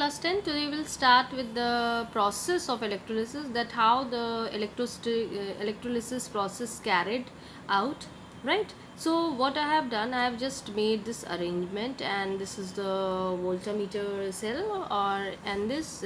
class 10. Today we'll start with the process of electrolysis, that how the electrolysis process carried out, right? So what I have done, I have just made this arrangement, and this is the voltmeter cell, and this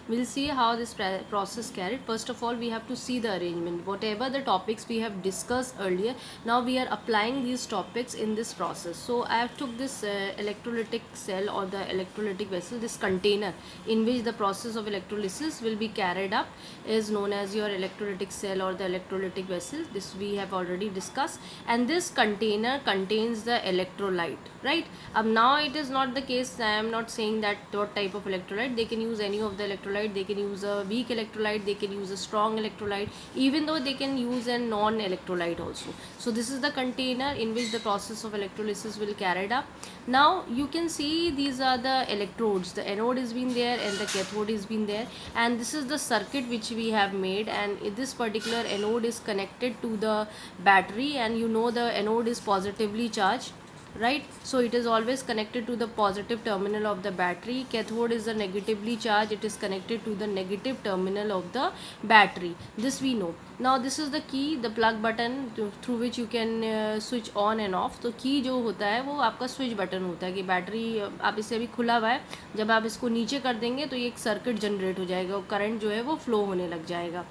we'll see how this process carried. First of all, we have to see the arrangement. Whatever the topics we have discussed earlier, now we are applying these topics in this process. So I have took this electrolytic cell or the electrolytic vessel, this container in which the process of electrolysis will be carried up is known as your electrolytic cell or the electrolytic vessel. This we have already discussed, and this container contains the electrolyte, right? Now it is not the case, I am not saying that what type of electrolyte. They can use any of the electrolyte. They can use a weak electrolyte, they can use a strong electrolyte, even though they can use a non-electrolyte also. So this is the container in which the process of electrolysis will carried up. Now you can see these are the electrodes. The anode has been there and the cathode has been there, and this is the circuit which we have made, and this particular anode is connected to the battery, and you know the anode is positively charged, right? So it is always connected to the positive terminal of the battery. Cathode is the negatively charged, it is connected to the negative terminal of the battery. This we know. Now this is the key, the plug button through which you can switch on and off. तो की जो होता है वो आपका switch button होता है कि बैटरी आप इसे अभी खुला हुआ है, जब आप इसको नीचे कर देंगे तो ये एक सर्किट जनरेट हो जाएगा और करंट जो है वो फ्लो होने लग जाएगा.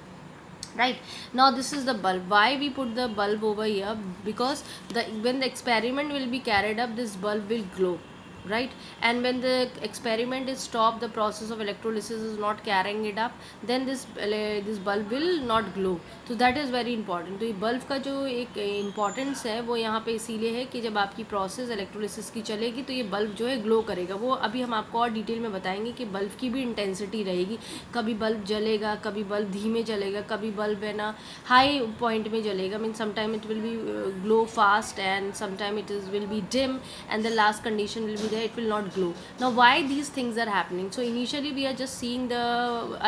Right, now this is the bulb. Why we put the bulb over here? Because when the experiment will be carried up, this bulb will glow, right? And when the experiment is stopped, the process of electrolysis is not carrying it up, then this bulb will not glow. तो that is very important. तो ये bulb का जो एक importance है वो यहाँ पे इसीलिए है कि जब आपकी प्रोसेस इलेक्ट्रोलिसिस की चलेगी तो ये बल्ब जो है ग्लो करेगा. वो अभी हम आपको और डिटेल में बताएंगे कि बल्ब की भी इंटेंसिटी रहेगी. कभी बल्ब जलेगा, कभी बल्ब धीमे जलेगा, कभी बल्ब है ना हाई पॉइंट में जलेगा. Mean sometime it will B glow fast and sometime it is will be dim, and the last condition will be there, it will not glow. Now why these things are happening? So initially we are just seeing the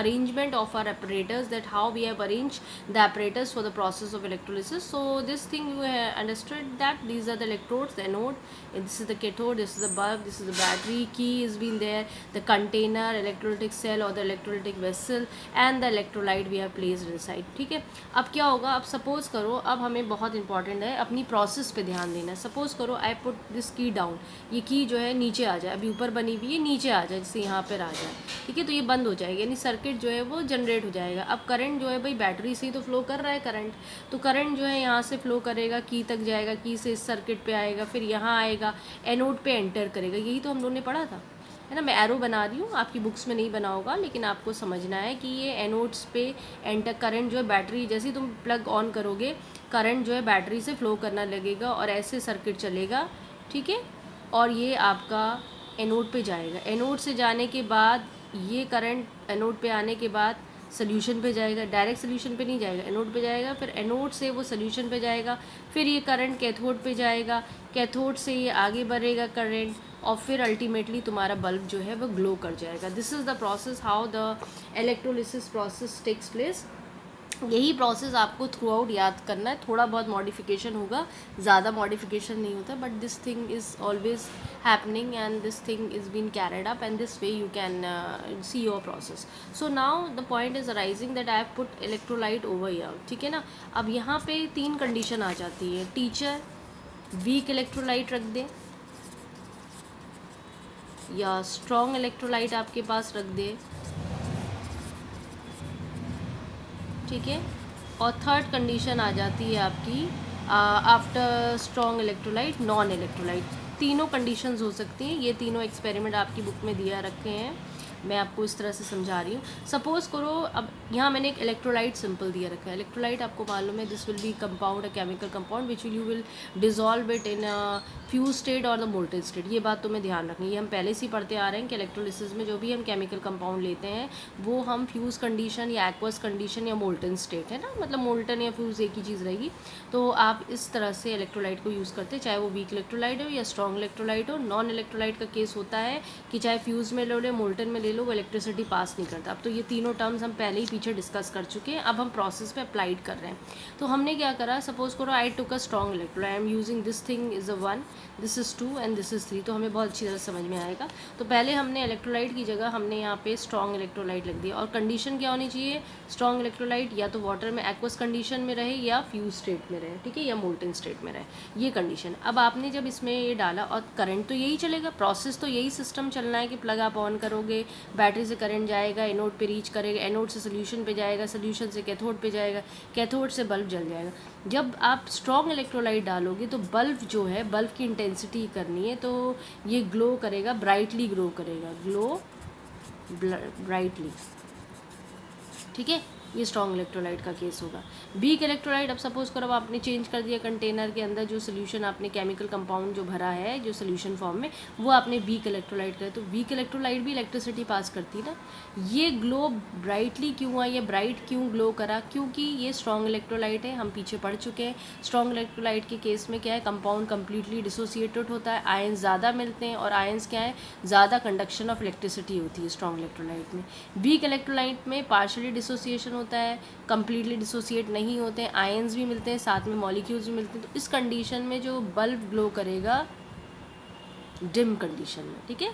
arrangement of our apparatus, that how we have arranged the apparatus for the process of electrolysis. So this thing you have understood that these are the electrodes, the anode, this is the cathode, this is the bulb, this is the battery, key has been there, the container, electrolytic cell or the electrolytic vessel, and the electrolyte we have placed inside. ठीक है. अब क्या होगा, अब suppose करो, अब हमें बहुत इंपॉर्टेंट है अपनी प्रोसेस पे ध्यान देना है. सपोज करो आई पुट दिस की डाउन, ये की जो है नीचे आ जाए, अभी ऊपर बनी हुई है, नीचे आ जाए, जैसे यहाँ पर आ जाए, ठीक है. तो ये बंद हो जाएगी, यानी सर्किट जो है वो जनरेट हो जाएगा. अब करंट जो है भाई बैटरी से ही तो फ्लो कर रहा है करंट, तो करंट जो है यहाँ से फ्लो करेगा, की तक जाएगा, की से इस सर्किट पे आएगा, फिर यहाँ आएगा, एनोड पे एंटर करेगा. यही तो हम लोगों ने पढ़ा था, है ना. मैं एरो बना रही हूँ, आपकी बुक्स में नहीं बना होगा, लेकिन आपको समझना है कि ये एनोड्स पे एंटर, करंट जो है बैटरी, जैसे ही तुम प्लग ऑन करोगे करंट जो है बैटरी से फ्लो करना लगेगा और ऐसे सर्किट चलेगा, ठीक है. और ये आपका एनोड पे जाएगा. एनोड से जाने के बाद ये करंट एनोड पे आने के बाद सोल्यूशन पे जाएगा, डायरेक्ट सोल्यूशन पे नहीं जाएगा, एनोड पे जाएगा, फिर एनोड से वो सोल्यूशन पे जाएगा, फिर ये करंट कैथोड पे जाएगा, कैथोड से ये आगे बढ़ेगा करंट, और फिर अल्टीमेटली तुम्हारा बल्ब जो है वो ग्लो कर जाएगा. This is the process how the electrolysis process takes place. यही प्रोसेस आपको थ्रू आउट याद करना है. थोड़ा बहुत मॉडिफिकेशन होगा, ज़्यादा मॉडिफिकेशन नहीं होता, but this thing is always happening and this thing is been carried up, and this way you can see your process. So now the point is arising that I have put electrolyte over here, ठीक है ना. अब यहाँ पे 3 condition आ जाती है. Teacher weak electrolyte रख दें या स्ट्रॉन्ग इलेक्ट्रोलाइट आपके पास रख दे, ठीक है. और थर्ड कंडीशन आ जाती है आपकी after strong electrolyte non electrolyte. तीनों कंडीशंस हो सकती हैं. ये तीनों एक्सपेरिमेंट आपकी बुक में दिया रखे हैं, मैं आपको इस तरह से समझा रही हूँ. सपोज़ करो अब यहाँ मैंने एक इलेक्ट्रोलाइट सिंपल दिया रखा है. इलेक्ट्रोलाइट आपको मालूम है this will be compound, a chemical compound which you will dissolve it in fuse state और द मोल्टेन स्टेट. ये बात तुम्हें ध्यान रखनी है. ये हम पहले से ही पढ़ते आ रहे हैं कि इलेक्ट्रोलिसिस में जो भी हम केमिकल कंपाउंड लेते हैं वो हम फ्यूज़ कंडीशन या एक्वस कंडीशन या मोल्टेन स्टेट, है ना, मतलब मोल्टन या फ्यूज़ एक ही चीज़ रहेगी. तो आप इस तरह से इलेक्ट्रोलाइट को यूज़ करते हैं, चाहे वो वीक इलेक्ट्रोलाइट हो या स्ट्रॉन्ग इलेक्ट्रोलाइट हो. नॉन इलेक्ट्रोलाइट का केस होता है कि चाहे फ्यूज़ में ले लो, मोल्टन में ले ले लो वो इलेक्ट्रिसिटी पास नहीं करता। अब तो ये तीनों टर्म्स हम पहले ही पीछे डिस्कस कर चुके हैं, अब हम प्रोसेस पे अप्लाइड कर रहे हैं। तो हमने क्या करा, सपोज करो I took a strong electrolyte, I am using this thing is a 1, this is 2 and this is 3, तो हमें बहुत अच्छी तरह समझ में आएगा। तो पहले हमने इलेक्ट्रोलाइट की जगह हमने यहाँ पे स्ट्रॉन्ग इलेक्ट्रोलाइट लिख दिया, और कंडीशन क्या होनी चाहिए, स्ट्रॉन्ग इलेक्ट्रोलाइट या तो वाटर में एक्वस कंडीशन में रहे या फ्यूज स्टेट में रहे, ठीक है, या मोल्टन स्टेट में रहे, ये कंडीशन। अब आपने जब इसमें ये डाला, और करंट तो यही चलेगा, प्रोसेस तो यही सिस्टम चलना है कि प्लग आप ऑन करोगे, बैटरी से करंट जाएगा, एनोड पे रीच करेगा, एनोड से सोल्यूशन पे जाएगा, सोल्यूशन से कैथोड पे जाएगा, कैथोड से बल्ब जल जाएगा। जब आप स्ट्रॉन्ग इलेक्ट्रोलाइट डालोगे तो बल्ब जो है, बल्ब की इंटेंसिटी करनी है, तो ये ग्लो करेगा, ब्राइटली ग्लो करेगा, ग्लो ब्राइटली, ठीक है, ये स्ट्रॉन्ग इलेक्ट्रोलाइट का केस होगा। वीक इलेक्ट्रोलाइट, अब सपोज करो आपने चेंज कर दिया कंटेनर के अंदर जो सोल्यूशन आपने केमिकल कंपाउंड जो भरा है जो सोल्यूशन फॉर्म में, वो आपने वीक इलेक्ट्रोलाइट करे, तो वीक इलेक्ट्रोलाइट भी इलेक्ट्रिसिटी पास करती है ना। ये ग्लो ब्राइटली क्यों हुआ, ये ब्राइट क्यों ग्लो करा, क्योंकि ये स्ट्रॉन्ग इलेक्ट्रोलाइट है, हम पीछे पढ़ चुके हैं। स्ट्रॉन्ग इलेक्ट्रोलाइट के केस में क्या है, कंपाउंड कंप्लीटली डिसोसिएटेड होता है, आयंस ज़्यादा मिलते हैं, और आयंस क्या है, ज़्यादा कंडक्शन ऑफ इलेक्ट्रिसिटी होती है स्ट्रॉन्ग इलेक्ट्रोलाइट में। वीक इलेक्ट्रोलाइट में पार्शियली डिसोसिएशन होता है, कंप्लीटली डिसोसिएट नहीं होते हैं, आयंस भी मिलते हैं, साथ में मॉलिक्यूल्स भी मिलते हैं। तो इस कंडीशन में जो बल्ब ग्लो करेगा डिम कंडीशन में, ठीक है,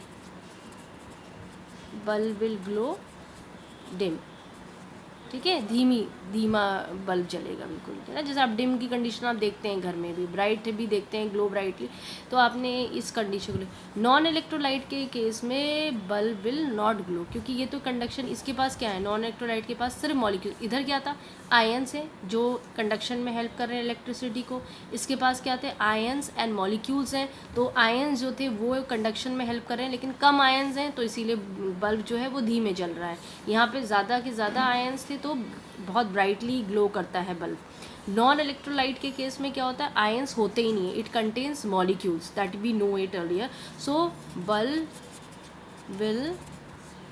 बल्ब विल ग्लो डिम, ठीक है, धीमा बल्ब जलेगा बिल्कुल, है ना। जैसे आप डिम की कंडीशन आप देखते हैं घर में भी, ब्राइट भी देखते हैं, ग्लो ब्राइटली, तो आपने इस कंडीशन को। नॉन इलेक्ट्रोलाइट के केस में बल्ब विल नॉट ग्लो, क्योंकि ये तो कंडक्शन, इसके पास क्या है, नॉन इलेक्ट्रोलाइट के पास सिर्फ मॉलिक्यूल, इधर क्या था, आयंस है जो कंडक्शन में हेल्प कर रहे हैं इलेक्ट्रिसिटी को, इसके पास क्या थे, आयंस एंड मॉलिक्यूल्स हैं, तो आयंस जो थे वो कंडक्शन में हेल्प कर रहे हैं, लेकिन कम आयंस हैं, तो इसीलिए बल्ब जो है वो धीमे जल रहा है। यहाँ पे ज़्यादा के ज़्यादा आयंस थे तो बहुत ब्राइटली ग्लो करता है बल्ब। नॉन इलेक्ट्रोलाइट के केस में क्या होता है, आयंस होते ही नहीं है, it contains molecules that we know it earlier, so bulb will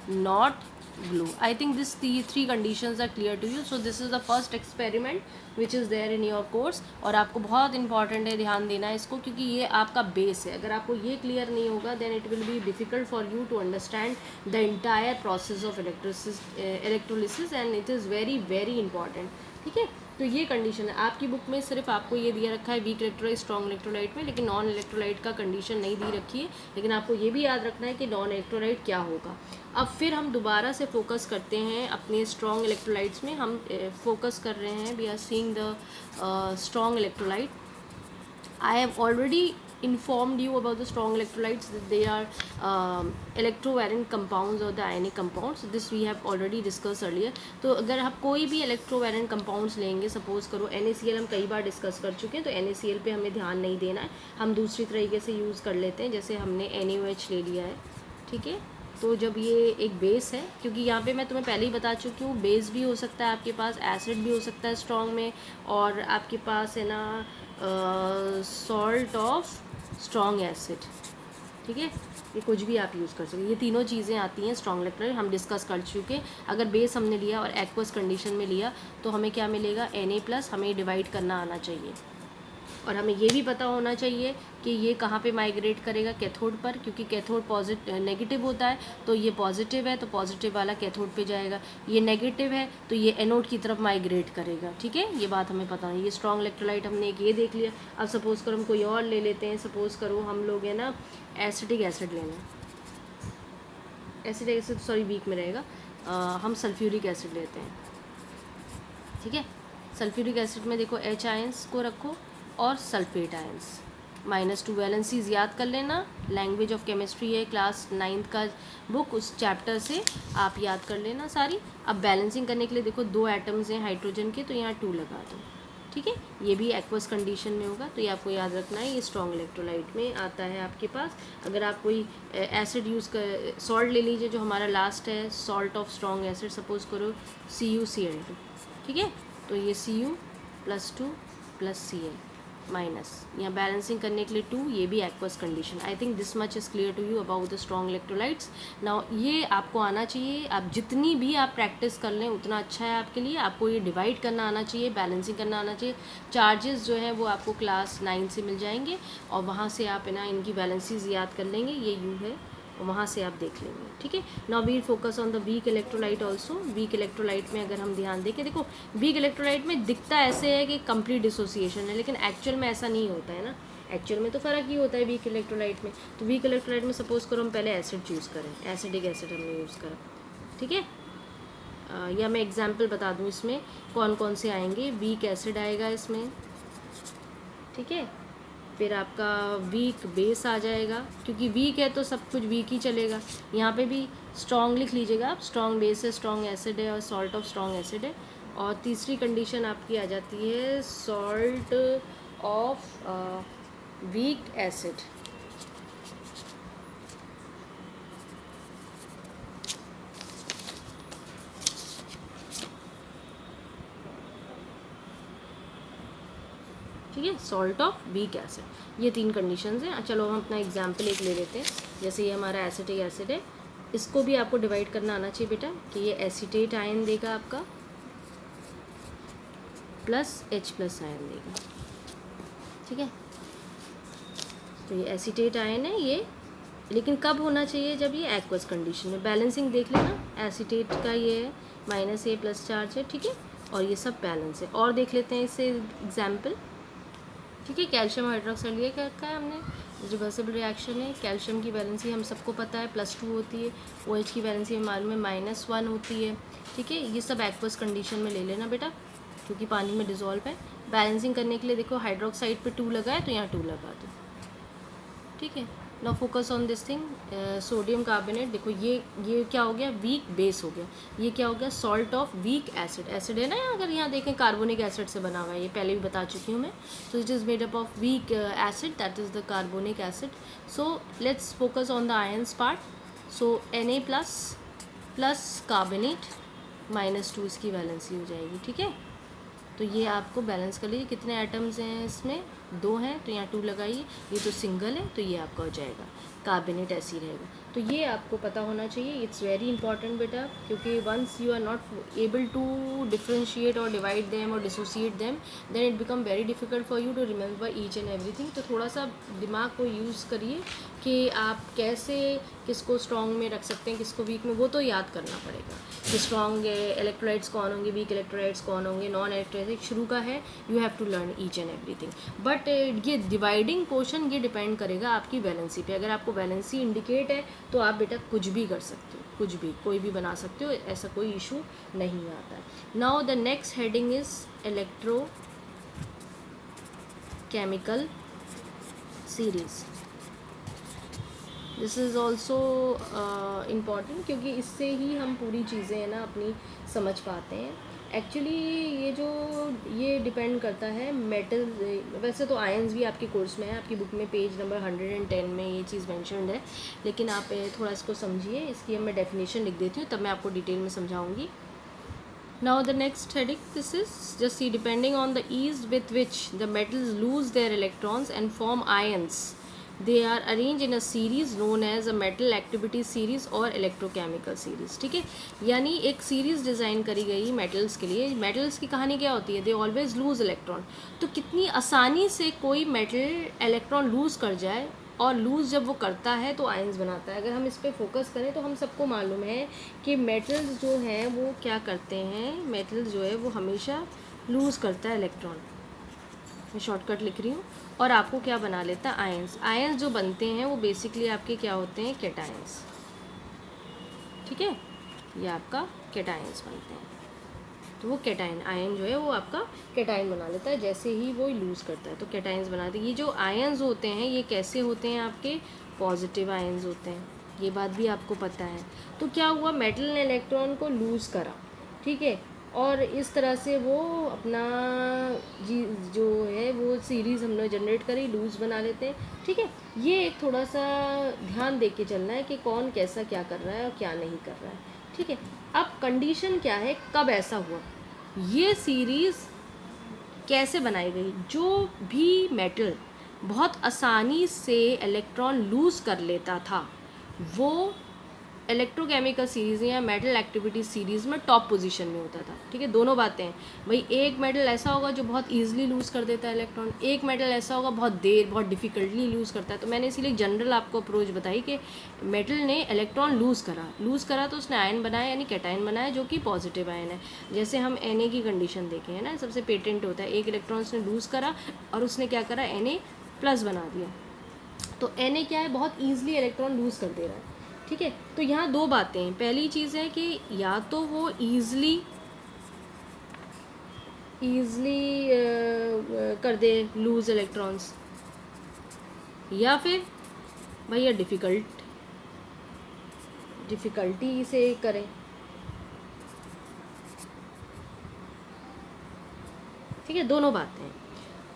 not glue. I think the three conditions are clear to you. So this is the first experiment which is there in your course, और आपको बहुत important है ध्यान देना है इसको, क्योंकि ये आपका बेस है। अगर आपको ये क्लियर नहीं होगा then it will be difficult for you to understand the entire process of electrolysis and it is very very important, ठीक है। तो ये कंडीशन है, आपकी बुक में सिर्फ आपको ये दिया रखा है वीक इलेक्ट्रोलाइट स्ट्रॉन्ग इलेक्ट्रोलाइट में, लेकिन नॉन इलेक्ट्रोलाइट का कंडीशन नहीं दी रखी है। लेकिन आपको ये भी याद रखना है कि नॉन इलेक्ट्रोलाइट क्या होगा। अब फिर हम दोबारा से फोकस करते हैं अपने स्ट्रॉन्ग इलेक्ट्रोलाइट्स में, हम फोकस कर रहे हैं, we are seeing the strong electrolyte. I have already informed you about the strong electrolytes, that they are electrovariant compounds or the ionic compounds. This we have already discussed earlier. तो अगर आप कोई भी electrovariant compounds लेंगे, suppose करो NaCl हम कई बार discuss कर चुके हैं, तो NaCl पे हमें ध्यान नहीं देना है, हम दूसरी तरीके से यूज़ कर लेते हैं, जैसे हमने NaOH ले लिया है, ठीक है। तो जब ये एक बेस है, क्योंकि यहाँ पे मैं तुम्हें पहले ही बता चुकी हूँ, बेस भी हो सकता है आपके पास, एसिड भी हो सकता है स्ट्रॉन्ग में, और आपके पास है ना सॉल्ट ऑफ स्ट्रॉन्ग एसिड, ठीक है, ये कुछ भी आप यूज़ कर सकते, ये तीनों चीज़ें आती हैं स्ट्रॉन्ग इलेक्ट्रोलाइट, हम डिस्कस कर चुके। अगर बेस हमने लिया और एक्वस कंडीशन में लिया तो हमें क्या मिलेगा, Na+, हमें डिवाइड करना आना चाहिए, और हमें ये भी पता होना चाहिए कि ये कहाँ पे माइग्रेट करेगा, कैथोड पर, क्योंकि कैथोड नेगेटिव होता है, तो ये पॉजिटिव है तो पॉजिटिव वाला कैथोड पे जाएगा, ये नेगेटिव है तो ये एनोड की तरफ माइग्रेट करेगा, ठीक है, ये बात हमें पता है। ये स्ट्रॉन्ग इलेक्ट्रोलाइट हमने एक ये देख लिया। अब सपोज़ करो हम कोई और ले लेते हैं, सपोज़ करो हम लोग है ना एसिटिक एसिड लेना, एसिटिक एसिड सॉरी वीक में रहेगा, हम सल्फ्यूरिक एसिड लेते हैं, ठीक है। सल्फ्यूरिक एसिड में देखो H आयंस को रखो और सल्फेट आयंस, -2 वैलेंसीज याद कर लेना, लैंग्वेज ऑफ केमिस्ट्री है क्लास 9th का बुक, उस चैप्टर से आप याद कर लेना सारी। अब बैलेंसिंग करने के लिए देखो 2 एटम्स हैं हाइड्रोजन के, तो यहाँ 2 लगा दो, ठीक है, ये भी एक्वस कंडीशन में होगा, तो ये आपको याद रखना है, ये स्ट्रॉन्ग इलेक्ट्रोलाइट में आता है आपके पास। अगर आप कोई एसिड यूज़ कर, सॉल्ट ले लीजिए जो हमारा लास्ट है, salt of strong acid, suppose करो CuCl2, ठीक है, तो ये Cu+2 + Cl माइनस, यहाँ बैलेंसिंग करने के लिए 2, ये भी aqueous condition. I think this much is clear to you about the strong electrolytes. Now ये आपको आना चाहिए, आप जितनी भी आप प्रैक्टिस कर लें उतना अच्छा है आपके लिए। आपको ये डिवाइड करना आना चाहिए, बैलेंसिंग करना आना चाहिए। चार्जेस जो हैं वो आपको क्लास 9 से मिल जाएंगे, और वहाँ से आप है ना इनकी बैलेंसीज याद कर लेंगे। ये U है, वहाँ से आप देख लेंगे, ठीक है। Now we'll focus on the weak electrolyte also. Weak electrolyte में अगर हम ध्यान दें कि देखो वीक इलेक्ट्रोलाइट में दिखता ऐसे है कि कंप्लीट डिसोसिएशन है, लेकिन एक्चुअल में ऐसा नहीं होता है ना। एक्चुअल में तो फ़र्क ही होता है वीक इलेक्ट्रोलाइट में। तो वीक इलेक्ट्रोलाइट में सपोज़ करो हम पहले एसिड चूज़ करें, एसिडिक एसिड हमने यूज़ करा, ठीक है। या मैं एग्जाम्पल बता दूँ इसमें कौन कौन से आएंगे। वीक एसिड आएगा इसमें, ठीक है। फिर आपका वीक बेस आ जाएगा, क्योंकि वीक है तो सब कुछ वीक ही चलेगा। यहाँ पे भी स्ट्रॉन्ग लिख लीजिएगा आप, स्ट्रॉन्ग बेस है, स्ट्रॉन्ग एसिड है और सॉल्ट ऑफ स्ट्रॉन्ग एसिड है। और तीसरी कंडीशन आपकी आ जाती है सॉल्ट ऑफ वीक एसिड। ठीक है, सॉल्ट ऑफ वीक एसिड, ये 3 कंडीशंस हैं। चलो हम अपना एग्जांपल एक ले लेते हैं। जैसे ये हमारा एसिटिक एसिड है, इसको भी आपको डिवाइड करना आना चाहिए बेटा कि ये एसीटेट आयन देगा आपका प्लस H+ आयन देगा, ठीक है। तो ये एसीटेट आयन है ये, लेकिन कब होना चाहिए, जब ये एक्वस कंडीशन में। बैलेंसिंग देख लेना, एसीटेट का ये है -A+ चार्ज है, ठीक है, और ये सब बैलेंस है। और देख लेते हैं इससे एग्जाम्पल, ठीक है। कैल्शियम हाइड्रोक्साइड ये क्या रखा है हमने, रिवर्सिबल रिएक्शन है। कैल्शियम की वैलेंसी हम सबको पता है +2 होती है, OH की वैलेंसी मालूम है -1 होती है, ठीक है। ये सब एक्वस कंडीशन में ले लेना बेटा, क्योंकि पानी में डिज़ोल्व है। बैलेंसिंग करने के लिए देखो हाइड्रोक्साइड पे 2 लगा है तो यहाँ 2 लगा दो, ठीक है। Now focus on this thing, sodium carbonate. देखो ये क्या हो गया, वीक बेस हो गया। ये क्या हो गया, salt of weak acid. Acid है ना, अगर यहाँ देखें कार्बोनिक एसिड से बना हुआ है, ये पहले भी बता चुकी हूँ मैं। तो it is made up of weak acid, that is the carbonic acid. So let's focus on the ions part. So Na+ plus carbonate -2 इसकी वैलेंसी हो जाएगी, ठीक है। तो ये आपको बैलेंस कर लीजिए, कितने एटम्स हैं इसमें, 2 हैं, तो यहाँ 2 लगाइए। ये तो सिंगल है तो ये आपका हो जाएगा कार्बोनेट, ऐसी रहेगा। तो ये आपको पता होना चाहिए, इट्स वेरी इंपॉर्टेंट बेटा, क्योंकि once you are not able to differentiate और डिवाइड देम और dissociate them, then it become very difficult for you to remember each and everything. तो थोड़ा सा दिमाग को यूज़ करिए कि आप कैसे किसको स्ट्रॉन्ग में रख सकते हैं, किसको वीक में, वो तो याद करना पड़ेगा कि स्ट्रॉन्ग इलेक्ट्रोलाइट्स कौन होंगे, वीक इलेक्ट्रोलाइट्स कौन होंगे, नॉन इलेक्ट्रोलाइट शुरू का है। You have to learn each and everything, but ये डिवाइडिंग पोर्शन ये डिपेंड करेगा आपकी वैलेंसी पे। अगर आपको वैलेंसी इंडिकेट है तो आप बेटा कुछ भी कर सकते हो, कुछ भी कोई भी बना सकते हो, ऐसा कोई इशू नहीं आता है। Now the next heading is electro chemical series. This is also important, क्योंकि इससे ही हम पूरी चीज़ें है ना अपनी समझ पाते हैं। एक्चुअली ये डिपेंड करता है मेटल। वैसे तो आयंस भी आपके कोर्स में है, आपकी बुक में पेज नंबर 110 में ये चीज़ मेंशन्ड है, लेकिन आप थोड़ा इसको समझिए। इसकी अब मैं डेफिनेशन लिख देती हूँ, तब मैं आपको डिटेल में समझाऊंगी। Now the next heading, this is just see, depending on the ease with which the metals lose their electrons and form ions, they are arranged in a series known as a metal activity series और electrochemical series, ठीक है। यानी एक series design करी गई metals के लिए। Metals की कहानी क्या होती है, दे ऑलवेज लूज इलेक्ट्रॉन। तो कितनी आसानी से कोई मेटल इलेक्ट्रॉन लूज़ कर जाए, और लूज़ जब वो करता है तो आयंस बनाता है। अगर हम इस पर फोकस करें तो हम सबको मालूम है कि मेटल्स जो हैं वो क्या करते हैं, मेटल्स जो है वो हमेशा लूज़ करता है इलेक्ट्रॉन। मैं शॉर्टकट लिख रही हूँ। और आपको क्या बना लेता है, आयंस। आयंस जो बनते हैं वो बेसिकली आपके क्या होते हैं, कैटायंस, ठीक है। ये आपका कैटायंस बनते हैं। तो वो कैटायन आयन जो है वो आपका कैटायन बना लेता है जैसे ही वो लूज़ करता है, तो कैटायंस बनाते हैं। ये जो आयन्स होते हैं ये कैसे होते हैं, आपके पॉजिटिव आयन्स होते हैं, ये बात भी आपको पता है। तो क्या हुआ, मेटल ने इलेक्ट्रॉन को लूज़ करा, ठीक है, और इस तरह से वो अपना जो है वो सीरीज़ हमने जनरेट करी, लूज़ बना लेते हैं, ठीक है। ये एक थोड़ा सा ध्यान दे के चलना है कि कौन कैसा क्या कर रहा है और क्या नहीं कर रहा है, ठीक है। अब कंडीशन क्या है, कब ऐसा हुआ, ये सीरीज़ कैसे बनाई गई। जो भी मेटल बहुत आसानी से इलेक्ट्रॉन लूज़ कर लेता था वो इलेक्ट्रोकेमिकल सीरीज़ या मेटल एक्टिविटी सीरीज़ में टॉप पोजीशन में होता था। ठीक है, दोनों बातें हैं भाई। एक मेटल ऐसा होगा जो बहुत ईजिली लूज़ कर देता है इलेक्ट्रॉन, एक मेटल ऐसा होगा बहुत डिफ़िकल्टली लूज़ करता है। तो मैंने इसीलिए जनरल आपको अप्रोच बताई कि मेटल ने इलेक्ट्रॉन लूज़ करा तो उसने आयन बनाया, यानी कैटायन बनाया, जो कि पॉजिटिव आयन है। जैसे हम Na की कंडीशन देखें, है ना, सबसे पेटेंट होता है, एक इलेक्ट्रॉन उसने लूज़ करा और उसने क्या करा, Na प्लस बना दिया। तो Na क्या है, बहुत ईजिली इलेक्ट्रॉन लूज़ कर दे रहा है। ठीक है, तो यहाँ दो बातें हैं। पहली चीज़ है कि या तो वो ईज़ली कर दे लूज़ इलेक्ट्रॉन्स, या फिर भैया डिफ़िकल्टी से करें। ठीक है, दोनों बातें हैं।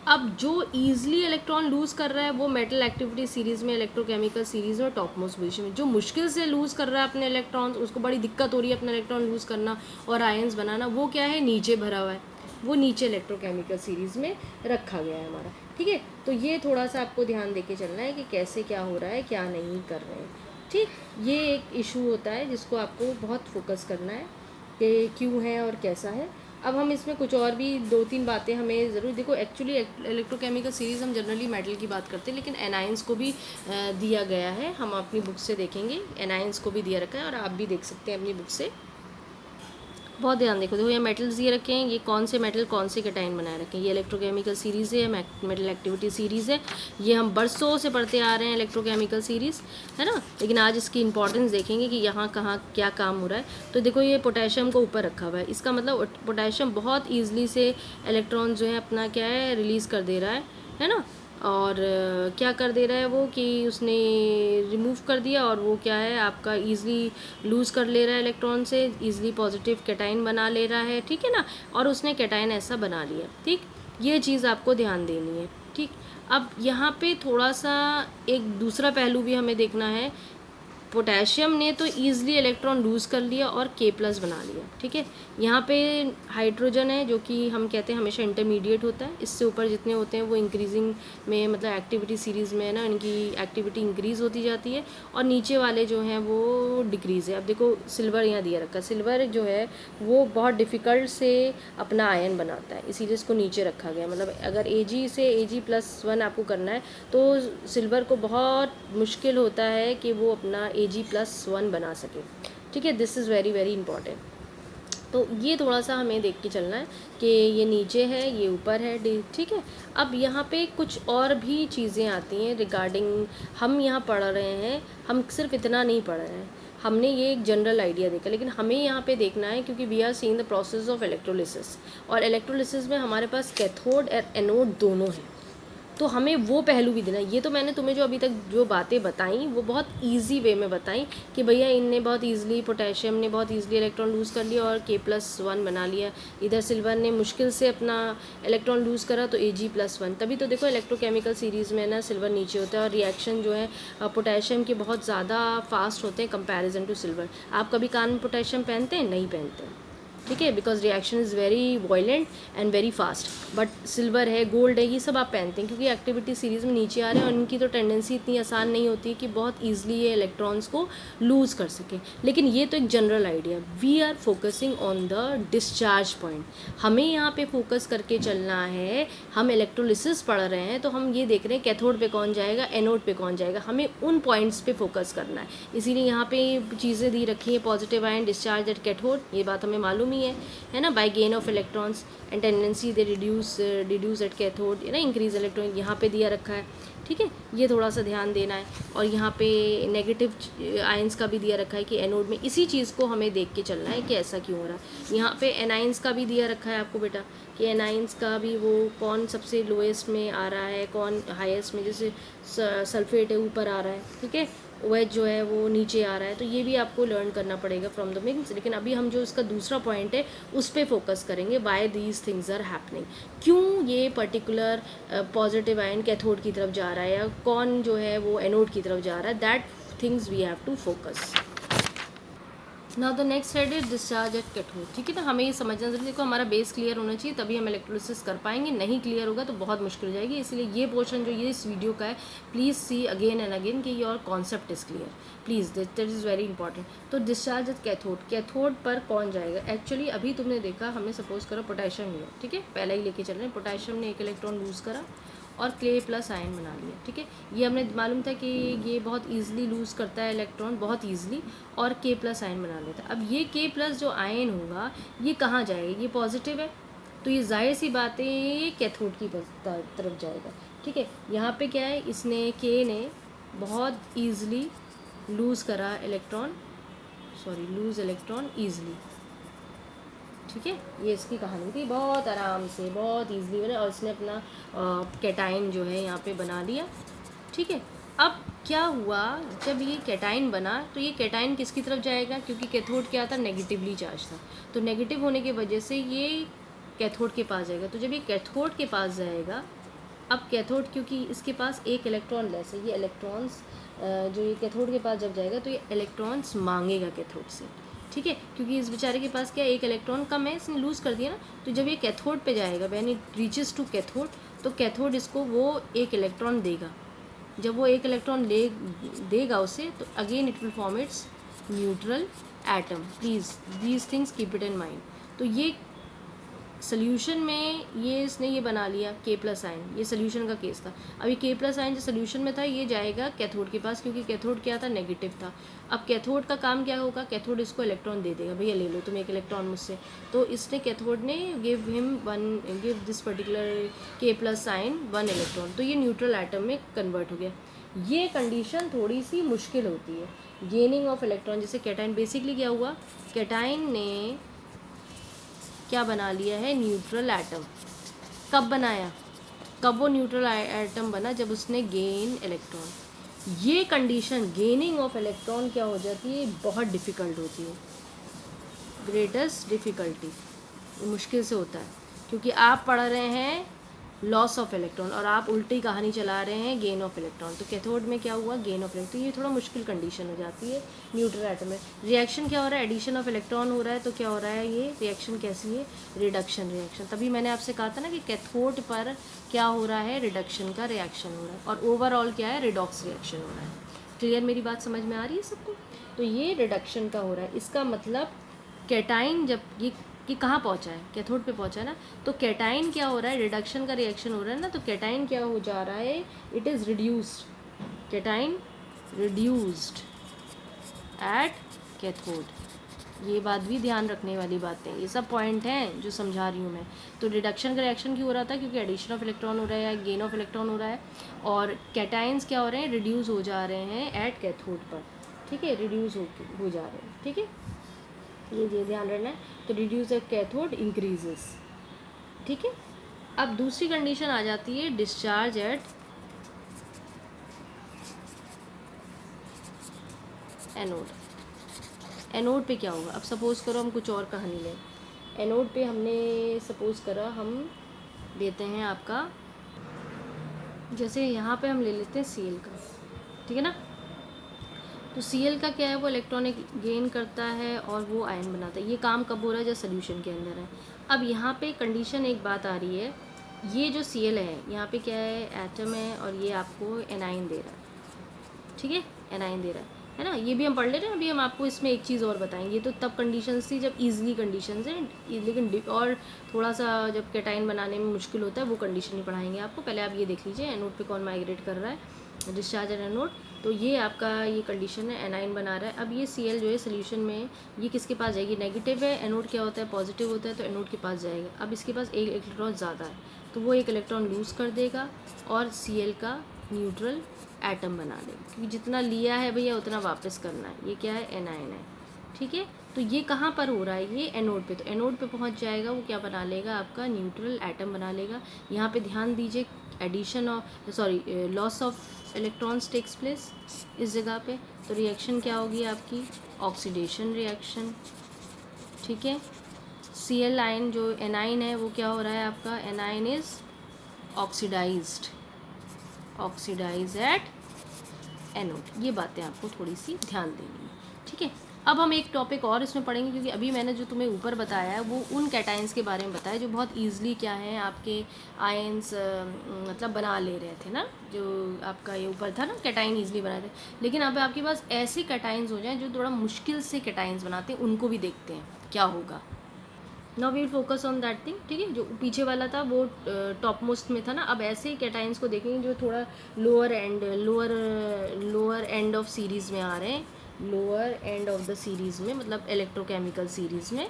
अब जो ईजिली इलेक्ट्रॉन लूज़ कर रहा है वो मेटल एक्टिविटी सीरीज़ में, इलेक्ट्रोकेमिकल सीरीज़ में टॉप मोस्ट पोजीशन में। जो मुश्किल से लूज़ कर रहा है अपने इलेक्ट्रॉन्स, उसको बड़ी दिक्कत हो रही है अपने इलेक्ट्रॉन लूज़ करना और आयंस बनाना, वो क्या है, नीचे भरा हुआ है, वो नीचे इलेक्ट्रोकेमिकल सीरीज़ में रखा गया है हमारा। ठीक है, तो ये थोड़ा सा आपको ध्यान देके चलना है कि कैसे क्या हो रहा है, क्या नहीं कर रहे हैं। ठीक, ये एक इशू होता है जिसको आपको बहुत फोकस करना है कि क्यों है और कैसा है। अब हम इसमें कुछ और भी 2-3 बातें हमें ज़रूर, देखो एक्चुअली इलेक्ट्रोकेमिकल सीरीज़ हम जनरली मेटल की बात करते हैं, लेकिन एनायंस को भी दिया गया है। हम अपनी बुक से देखेंगे, एनायंस को भी दिया रखा है और आप भी देख सकते हैं अपनी बुक से। बहुत ध्यान देखो ये मेटल्स दिए रखे हैं, ये कौन से मेटल कौन से कैटायन बनाए रखे हैं। ये इलेक्ट्रोकेमिकल सीरीज़ है, मेटल एक्टिविटी सीरीज़ है, ये हम बरसों से पढ़ते आ रहे हैं इलेक्ट्रोकेमिकल सीरीज़, है ना। लेकिन आज इसकी इंपॉर्टेंस देखेंगे कि यहाँ कहाँ क्या काम हो रहा है। तो देखो ये पोटेशियम को ऊपर रखा हुआ है, इसका मतलब पोटेशियम बहुत ईजिली से इलेक्ट्रॉन जो है अपना क्या है रिलीज़ कर दे रहा है ना। और क्या कर दे रहा है वो कि उसने रिमूव कर दिया और वो क्या है आपका ईज़िली लूज़ कर ले रहा है इलेक्ट्रॉन से, ईज़िली पॉजिटिव कैटायन बना ले रहा है। ठीक है ना, और उसने कैटायन ऐसा बना लिया। ठीक, ये चीज़ आपको ध्यान देनी है। ठीक, अब यहाँ पे थोड़ा सा एक दूसरा पहलू भी हमें देखना है। पोटेशियम ने तो ईज़िली इलेक्ट्रॉन लूज़ कर लिया और K+ बना लिया। ठीक है, यहाँ पे हाइड्रोजन है जो कि हम कहते हैं हमेशा इंटरमीडिएट होता है, इससे ऊपर जितने होते हैं वो इंक्रीजिंग में, मतलब एक्टिविटी सीरीज़ में है ना, इनकी एक्टिविटी इंक्रीज़ होती जाती है, और नीचे वाले जो हैं वो डिक्रीज़ है। अब देखो सिल्वर यहाँ दिया रखा है, सिल्वर जो है वो बहुत डिफ़िकल्ट से अपना आयन बनाता है, इसीलिए इसको नीचे रखा गया। मतलब अगर Ag से Ag+1 आपको करना है तो सिल्वर को बहुत मुश्किल होता है कि वो अपना Ag+1 बना सके। ठीक है, this is very very important. तो ये थोड़ा सा हमें देख के चलना है कि ये नीचे है, ये ऊपर है। ठीक है, अब यहाँ पे कुछ और भी चीज़ें आती हैं रिगार्डिंग, हम यहाँ पढ़ रहे हैं, हम सिर्फ इतना नहीं पढ़ रहे हैं, हमने ये एक जनरल आइडिया देखा, लेकिन हमें यहाँ पे देखना है क्योंकि we are seeing the process of electrolysis, और इलेक्ट्रोलिसिस में हमारे पास कैथोड और एनोड दोनों हैं, तो हमें वो पहलू भी देना। ये तो मैंने तुम्हें जो अभी तक जो बातें बताई वो बहुत इजी वे में बताई कि भैया इनने बहुत इजीली, पोटेशियम ने बहुत इजीली इलेक्ट्रॉन लूज़ कर लिया और K+1 बना लिया, इधर सिल्वर ने मुश्किल से अपना इलेक्ट्रॉन लूज़ करा तो Ag+1। तभी तो देखो इलेक्ट्रोकेमिकल सीरीज़ में ना सिल्वर नीचे होता है और रिएक्शन जो है पोटेशियम के बहुत ज़्यादा फास्ट होते हैं कंपेरिजन टू सिल्वर। आप कभी कान में पोटेशियम पहनते हैं? नहीं पहनते हैं। ठीक है, because reaction is very violent and very fast. But silver है, गोल्ड है, ये सब आप पहनते हैं क्योंकि एक्टिविटी सीरीज़ में नीचे आ रहे हैं और इनकी तो टेंडेंसी इतनी आसान नहीं होती कि बहुत ईजिली ये इलेक्ट्रॉन्स को लूज़ कर सके। लेकिन ये तो एक general idea, we are focusing on the discharge point. हमें यहाँ पे फोकस करके चलना है। हम इलेक्ट्रोलिसिस पढ़ रहे हैं तो हम ये देख रहे हैं कैथोड पे कौन जाएगा, एनोड पे कौन जाएगा, हमें उन पॉइंट्स पे फोकस करना है। इसीलिए यहाँ पे चीज़ें दी रखी है, positive ion discharge at cathode, ये बात हमें मालूम ही है ना, by gain of electrons and tendency they reduce at cathode, है ना, इंक्रीज इलेक्ट्रॉन यहाँ पे दिया रखा है। ठीक है, ये थोड़ा सा ध्यान देना है। और यहाँ पे नेगेटिव आयंस का भी दिया रखा है कि एनोड में, इसी चीज़ को हमें देख के चलना है कि ऐसा क्यों हो रहा है। यहाँ पे एनाइंस का भी दिया रखा है आपको बेटा कि एनाइंस का भी वो कौन सबसे लोएस्ट में आ रहा है, कौन हाईएस्ट में, जैसे सल्फेट है ऊपर आ रहा है, ठीक है, OH जो है वो नीचे आ रहा है। तो ये भी आपको लर्न करना पड़ेगा फ्रॉम द मिक्स। लेकिन अभी हम जो इसका दूसरा पॉइंट है उस पर फोकस करेंगे, by these things are happening, क्यों ये पर्टिकुलर पॉजिटिव आयन कैथोड की तरफ जा रहा है या कौन जो है वो एनोड की तरफ जा रहा है, that things we have to focus. Now the next side is discharge at cathode. ठीक है ना, हमें ये समझना जरूरी, देखो हमारा बेस क्लियर होना चाहिए तभी हम इलेक्ट्रोलिसिस कर पाएंगे, नहीं क्लियर होगा तो बहुत मुश्किल हो जाएगी। इसलिए ये पोर्शन जो ये इस वीडियो का है, please see again and again कि your concept is clear, please, that is very important. तो डिस्चार्ज एट कैथोड, कैथोड पर कौन जाएगा? एक्चुअली अभी तुमने देखा, हमने सपोज करो पोटेशियम लिया, ठीक है, पहले ही लेके चल रहे हैं, पोटेशियम ने एक इलेक्ट्रॉन लूज़ करा और क्ले प्लस आयन बना लिया। ठीक है, ये हमने मालूम था कि ये बहुत ईजिली लूज़ करता है इलेक्ट्रॉन, बहुत ईजिली, और के प्लस आयन बना लेता है। अब ये के प्लस जो आयन होगा ये कहाँ जाएगा? ये पॉजिटिव है, तो ये जाहिर सी बात है ये कैथोड की तरफ जाएगा। ठीक है, यहाँ पे क्या है, इसने के ने बहुत ईजिली लूज़ करा electron, sorry lose electron easily. ठीक है, ये इसकी कहानी थी, बहुत आराम से बहुत ईजिली बना, और इसने अपना कैटाइन जो है यहाँ पे बना लिया। ठीक है, अब क्या हुआ, जब ये कैटाइन बना तो ये कैटाइन किसकी तरफ जाएगा? क्योंकि कैथोड क्या था, नेगेटिवली चार्ज था, तो नेगेटिव होने की वजह से ये कैथोड के पास जाएगा। तो जब ये कैथोड के पास जाएगा, अब कैथोड क्योंकि इसके पास एक इलेक्ट्रॉन लेस है, ये इलेक्ट्रॉन्स जो ये कैथोड के पास जब जाएगा तो ये इलेक्ट्रॉन्स मांगेगा कैथोड से। ठीक है, क्योंकि इस बेचारे के पास क्या एक इलेक्ट्रॉन कम है, इसने लूज़ कर दिया ना, तो जब ये कैथोड पे जाएगा, when it reaches to cathode, तो कैथोड इसको वो एक इलेक्ट्रॉन देगा। जब वो एक इलेक्ट्रॉन देगा उसे, तो again it will form it's neutral atom. Please these things keep it in mind. तो ये सोल्यूशन में ये इसने ये बना लिया के प्लस आयन, ये सोल्यूशन का केस था। अभी के प्लस आयन जो सोल्यूशन में था ये जाएगा कैथोड के पास, क्योंकि कैथोड क्या था, नेगेटिव था। अब कैथोड का काम क्या होगा, कैथोड इसको इलेक्ट्रॉन दे देगा, भैया ले लो तुम एक इलेक्ट्रॉन मुझसे। तो इसने कैथोड ने गिव दिस पर्टिकुलर के प्लस आयन 1 इलेक्ट्रॉन, तो ये न्यूट्रल एटम में कन्वर्ट हो गया। ये कंडीशन थोड़ी सी मुश्किल होती है, गेनिंग ऑफ इलेक्ट्रॉन। जैसे कैटाइन, बेसिकली क्या हुआ, कैटाइन ने क्या बना लिया है, न्यूट्रल एटम। कब बनाया, कब वो न्यूट्रल एटम बना, जब उसने गेन इलेक्ट्रॉन। ये कंडीशन गेनिंग ऑफ इलेक्ट्रॉन क्या हो जाती है, बहुत डिफ़िकल्ट होती है, ग्रेटेस्ट डिफ़िकल्टी, मुश्किल से होता है, क्योंकि आप पढ़ रहे हैं लॉस ऑफ इलेक्ट्रॉन और आप उल्टी कहानी चला रहे हैं गेन ऑफ इलेक्ट्रॉन। तो कैथोड में क्या हुआ, गेन ऑफ इलेक्ट्रॉन। तो ये थोड़ा मुश्किल कंडीशन हो जाती है न्यूट्रल एटम में। रिएक्शन क्या हो रहा है, एडिशन ऑफ इलेक्ट्रॉन हो रहा है, तो क्या हो रहा है, ये रिएक्शन कैसी है, रिडक्शन रिएक्शन। तभी मैंने आपसे कहा था ना कि कैथोड पर क्या हो रहा है, रिडक्शन का रिएक्शन हो रहा है, और ओवरऑल क्या है, रिडॉक्स रिएक्शन हो रहा है। क्लियर, मेरी बात समझ में आ रही है सबको? तो ये रिडक्शन का हो रहा है, इसका मतलब कैटाइन जब ये कहाँ पहुँचा है, कैथोड पे पहुँचा है ना, तो कैटाइन क्या हो रहा है, रिडक्शन का रिएक्शन हो रहा है ना, तो कैटाइन क्या हो जा रहा है, it is reduced, cation reduced eight cathode. ये बात भी ध्यान रखने वाली बात है, ये सब पॉइंट हैं जो समझा रही हूँ मैं। तो रिडक्शन का रिएक्शन क्यों हो रहा था, क्योंकि एडिशन ऑफ इलेक्ट्रॉन हो रहा है या गेन ऑफ इलेक्ट्रॉन हो रहा है, और कैटाइन्स क्या हो रहे हैं, रिड्यूस हो जा रहे हैं एट कैथोड पर। ठीक है, रिड्यूस हो जा रहे हैं। ठीक है, ये ध्यान रखना है। तो रिड्यूस एट कैथोड इंक्रीजेस। ठीक है, अब दूसरी कंडीशन आ जाती है डिस्चार्ज एट एनोड। एनोड पे क्या होगा, अब सपोज़ करो हम कुछ और कहानी लें। एनोड पे हमने सपोज़ करा, हम देते हैं आपका, जैसे यहाँ पे हम ले लेते हैं Cl का, ठीक है ना। तो Cl का क्या है, वो इलेक्ट्रॉनिक गेन करता है और वो आयन बनाता है। ये काम कब हो रहा है, जब सोल्यूशन के अंदर है। अब यहाँ पे कंडीशन एक बात आ रही है, ये जो Cl है यहाँ पे क्या है, एटम है, और ये आपको एनाइन दे रहा है। ठीक है, एनाइन दे रहा है ना, ये भी हम पढ़ ले रहे हैं। अभी हम आपको इसमें एक चीज़ और बताएंगे, ये तो तब कंडीशंस थी जब ईजिली कंडीशंस हैं, लेकिन और थोड़ा सा जब कैटाइन बनाने में मुश्किल होता है वो कंडीशन ही पढ़ाएंगे आपको। पहले आप ये देख लीजिए एनोड पे कौन माइग्रेट कर रहा है, डिस्चार्ज एट एनोड। तो ये आपका ये कंडीशन है, एनाइन बना रहा है। अब ये Cl जो है सोल्यूशन में, ये किसके पास जाएगी, नेगेटिव है, एनोड क्या होता है, पॉजिटिव होता है, तो एनोड के पास जाएगा। अब इसके पास एक इलेक्ट्रॉन ज़्यादा है, तो वो एक इलेक्ट्रॉन लूज़ कर देगा और Cl का न्यूट्रल एटम बना देगा, क्योंकि जितना लिया है भैया उतना वापस करना है। ये क्या है, एनाइन है। ठीक है, तो ये कहाँ पर हो रहा है, ये एनोड पे। तो एनोड पे पहुँच जाएगा, वो क्या बना लेगा, आपका न्यूट्रल एटम बना लेगा। यहाँ पे ध्यान दीजिए, addition of loss of electrons takes place इस जगह पे। तो रिएक्शन क्या होगी आपकी, ऑक्सीडेशन रिएक्शन। ठीक है, Cl आयन जो एनाइन है वो क्या हो रहा है आपका, anion is oxidized at anode. ये बातें आपको थोड़ी सी ध्यान देनी है। ठीक है, अब हम एक टॉपिक और इसमें पढ़ेंगे, क्योंकि अभी मैंने जो तुम्हें ऊपर बताया है वो उन कैटाइंस के बारे में बताया जो बहुत ईजिली क्या है आपके आयंस मतलब बना ले रहे थे ना, जो आपका ये ऊपर था ना कैटाइन ईजिली बनाए थे। लेकिन अब आपके पास ऐसे कैटाइंस हो जाएं जो थोड़ा मुश्किल से कैटाइंस बनाते हैं, उनको भी देखते हैं क्या होगा। Now we will focus on that thing, ठीक है। जो पीछे वाला था वो टॉप मोस्ट में था ना, अब ऐसे ही कैटाइंस को देखेंगे जो थोड़ा लोअर एंड ऑफ सीरीज़ में आ रहे हैं, lower end of the series में, मतलब इलेक्ट्रोकेमिकल सीरीज़ में,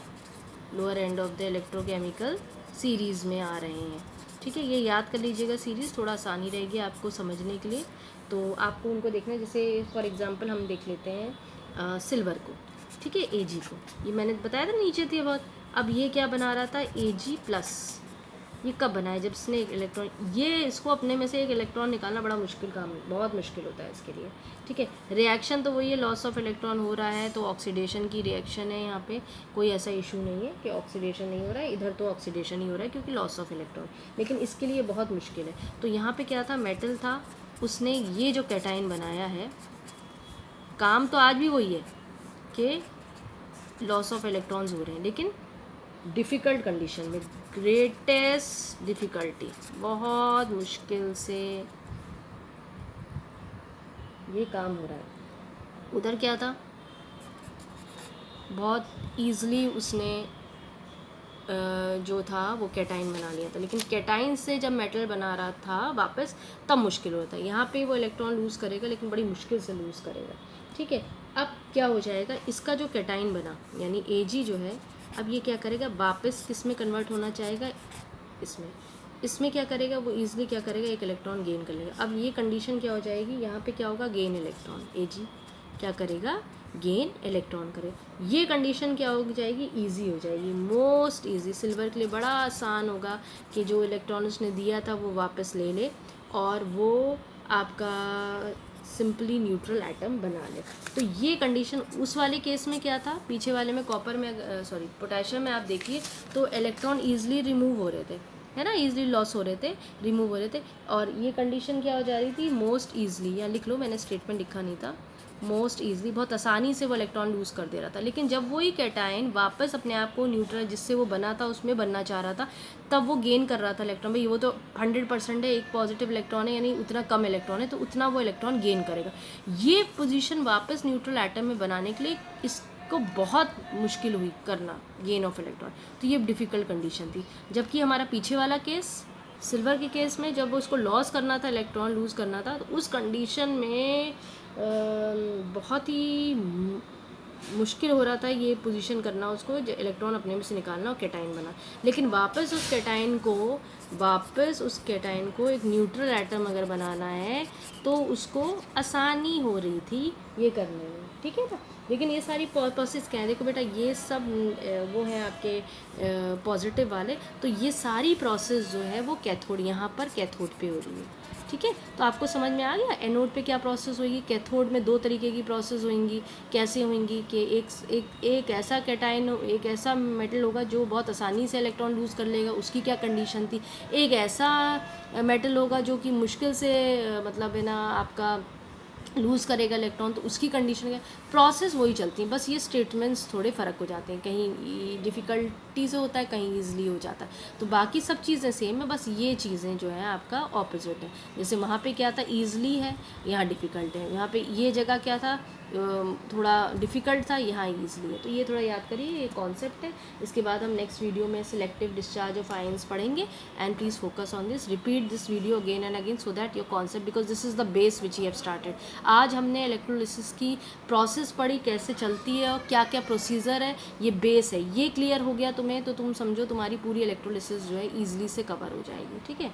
lower end of the electrochemical series में आ रहे हैं, ठीक है। ये याद कर लीजिएगा, सीरीज़ थोड़ा आसानी रहेगी आपको समझने के लिए। तो आपको उनको देखना है, जैसे फॉर एग्जांपल हम देख लेते हैं सिल्वर को, ठीक है, Ag को, ये मैंने बताया था नीचे थी बहुत। अब ये क्या बना रहा था, Ag प्लस, ये कब बना है, जब इसने एक इलेक्ट्रॉन, ये इसको अपने में से एक इलेक्ट्रॉन निकालना बड़ा मुश्किल काम है, बहुत मुश्किल होता है इसके लिए, ठीक है। रिएक्शन तो वही है, लॉस ऑफ इलेक्ट्रॉन हो रहा है, तो ऑक्सीडेशन की रिएक्शन है, यहाँ पे कोई ऐसा इशू नहीं है कि ऑक्सीडेशन नहीं हो रहा है, इधर तो ऑक्सीडेशन ही हो रहा है क्योंकि लॉस ऑफ इलेक्ट्रॉन, लेकिन इसके लिए बहुत मुश्किल है। तो यहाँ पर क्या था, मेटल था, उसने ये जो कैटाइन बनाया है, काम तो आज भी वही है कि लॉस ऑफ इलेक्ट्रॉन्स हो रहे हैं, लेकिन डिफ़िकल्ट कंडीशन में, ग्रेटेस्ट डिफ़िकल्टी, बहुत मुश्किल से ये काम हो रहा है। उधर क्या था, बहुत ईज़िली उसने जो था वो कैटाइन बना लिया था, लेकिन कैटाइन से जब मेटल बना रहा था वापस, तब मुश्किल होता है। यहाँ पे वो इलेक्ट्रॉन लूज़ करेगा, लेकिन बड़ी मुश्किल से लूज़ करेगा, ठीक है। अब क्या हो जाएगा, इसका जो कैटाइन बना यानी Ag जो है, अब ये क्या करेगा, वापस किस में कन्वर्ट होना चाहेगा, इसमें क्या करेगा, वो ईजिली क्या करेगा, एक इलेक्ट्रॉन गेन कर लेगा। अब ये कंडीशन क्या हो जाएगी, यहाँ पे क्या होगा, गेन इलेक्ट्रॉन, Ag क्या करेगा, गेन इलेक्ट्रॉन करे। ये कंडीशन क्या हो जाएगी, इजी हो जाएगी, मोस्ट इजी। सिल्वर के लिए बड़ा आसान होगा कि जो इलेक्ट्रॉन उसने दिया था वो वापस ले ले और वो आपका सिंपली न्यूट्रल एटम बना ले। तो ये कंडीशन उस वाले केस में क्या था, पीछे वाले में कॉपर में पोटेशियम में आप देखिए तो इलेक्ट्रॉन ईजिली रिमूव हो रहे थे, है ना, ईजिली लॉस हो रहे थे, रिमूव हो रहे थे। और ये कंडीशन क्या हो जा रही थी, मोस्ट ईजिली, या लिख लो, मैंने स्टेटमेंट लिखा नहीं था, मोस्ट ईजिली, बहुत आसानी से वो इलेक्ट्रॉन लूज़ कर दे रहा था। लेकिन जब वही कैटाइन वापस अपने आप को न्यूट्रल जिससे वो बना था उसमें बनना चाह रहा था, तब वो गेन कर रहा था इलेक्ट्रॉन। भाई वो तो 100% है, एक पॉजिटिव इलेक्ट्रॉन है, यानी उतना कम इलेक्ट्रॉन है तो उतना वो इलेक्ट्रॉन गेन करेगा। ये पोजीशन वापस न्यूट्रल एटम में बनाने के लिए इसको बहुत मुश्किल हुई करना, गेन ऑफ इलेक्ट्रॉन। तो ये डिफ़िकल्ट कंडीशन थी। जबकि हमारा पीछे वाला केस, सिल्वर के केस में, जब उसको लॉस करना था, इलेक्ट्रॉन लूज़ करना था, तो उस कंडीशन में बहुत ही मुश्किल हो रहा था ये पोजीशन करना, उसको इलेक्ट्रॉन अपने में से निकालना और कैटाइन बना। लेकिन वापस उस कैटाइन को एक न्यूट्रल एटम अगर बनाना है तो उसको आसानी हो रही थी ये करने में, ठीक है ना। लेकिन ये सारी प्रोसेस क्या है, देखो बेटा, ये सब वो है आपके पॉजिटिव वाले, तो ये सारी प्रोसेस जो है वो कैथोड, यहाँ पर कैथोड पे हो रही है, ठीक है। तो आपको समझ में आ गया एनोड पे क्या प्रोसेस होगी। कैथोड में दो तरीके की प्रोसेस होंगी। कैसे होंगी कि एक ऐसा कैटाइन, एक ऐसा मेटल होगा जो बहुत आसानी से इलेक्ट्रॉन लूज़ कर लेगा, उसकी क्या कंडीशन थी। एक ऐसा मेटल होगा जो कि मुश्किल से मतलब है ना आपका लूज़ करेगा इलेक्ट्रॉन, तो उसकी कंडीशन क्या, प्रोसेस वही चलती है, बस ये स्टेटमेंट्स थोड़े फ़र्क हो जाते हैं, कहीं डिफ़िकल्टी से होता है, कहीं ईजिली हो जाता है। तो बाकी सब चीज़ें सेम है, बस ये चीज़ें जो है आपका ऑपोजिट है। जैसे वहाँ पे क्या था, ईजिली है, यहाँ डिफ़िकल्ट है। यहाँ पे ये जगह क्या था, थोड़ा डिफ़िकल्ट था, यहाँ ईजिली है। तो ये थोड़ा याद करिए, ये कॉन्सेप्ट है। इसके बाद हम नेक्स्ट वीडियो में सिलेक्टिव डिस्चार्ज ऑफ आयंस पढ़ेंगे। And please focus on this, repeat this video again and again so that your concept, because this is the base which you have started. आज हमने electrolysis की process पढ़ी, कैसे चलती है और क्या क्या प्रोसीजर है, ये बेस है। ये क्लियर हो गया तुम्हें तो तुम समझो तुम्हारी पूरी इलेक्ट्रोलिसिस जो है ईजिली से कवर हो जाएगी, ठीक है।